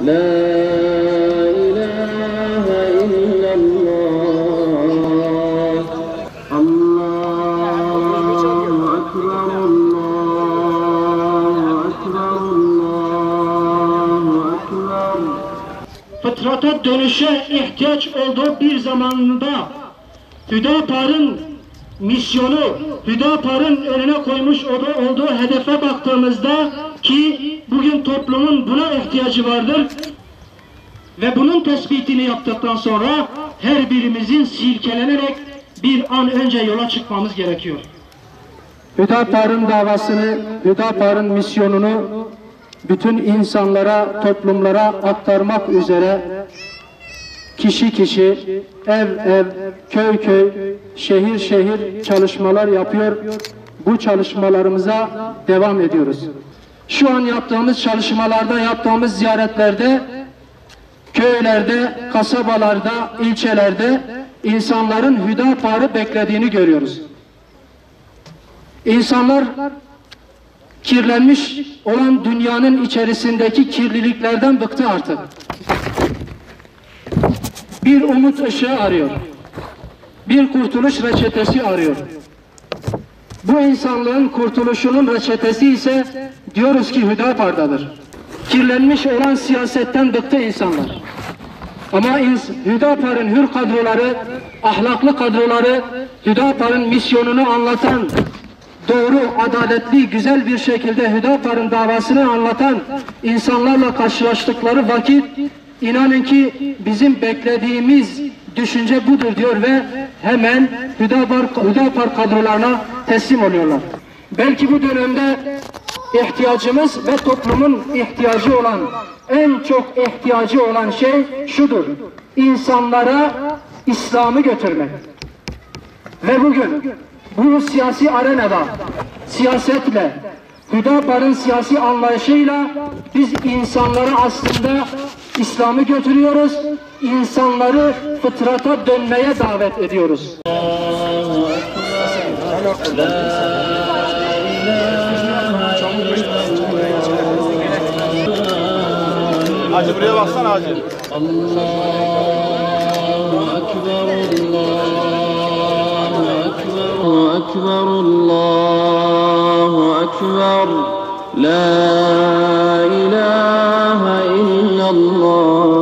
La ilahe illallah. Allahu ekber, Allahu ekber, Allahu ekber. Fıtrata dönüşe ihtiyaç olduğu bir zamanda Hüdapar'ın misyonu, Hüdapar'ın önüne koymuş olduğu hedefe baktığımızda ki bugün toplumun buna ihtiyacı vardır ve bunun tespitini yaptıktan sonra her birimizin silkelenerek bir an önce yola çıkmamız gerekiyor. Hüdapar'ın davasını, Hüdapar'ın misyonunu bütün insanlara, toplumlara aktarmak üzere kişi kişi, ev ev, köy köy, şehir şehir çalışmalar yapıyor. Bu çalışmalarımıza devam ediyoruz. Şu an yaptığımız çalışmalarda, yaptığımız ziyaretlerde, köylerde, kasabalarda, ilçelerde insanların Hüdapar'ı beklediğini görüyoruz. İnsanlar kirlenmiş olan dünyanın içerisindeki kirliliklerden bıktı artık. Bir umut ışığı arıyor. Bir kurtuluş reçetesi arıyor. Bu insanlığın kurtuluşunun reçetesi ise diyoruz ki Hüdapar'dadır. Kirlenmiş olan siyasetten bıktı insanlar. Ama Hüdapar'ın hür kadroları, ahlaklı kadroları, Hüdapar'ın misyonunu anlatan, doğru, adaletli, güzel bir şekilde Hüdapar'ın davasını anlatan insanlarla karşılaştıkları vakit inanın ki bizim beklediğimiz düşünce budur diyor ve hemen Hüdapar kadrolarına teslim oluyorlar. Belki bu dönemde ihtiyacımız ve toplumun ihtiyacı olan, en çok ihtiyacı olan şey şudur: İnsanlara İslam'ı götürmek. Ve bugün bu siyasi arenada, siyasetle, Hüdapar'ın siyasi anlayışıyla biz insanları aslında İslam'ı götürüyoruz, insanları fıtrata dönmeye davet ediyoruz. Hacı buraya baksana hacı. Allahu ekber, Allahu ekber. La ilahe illallah.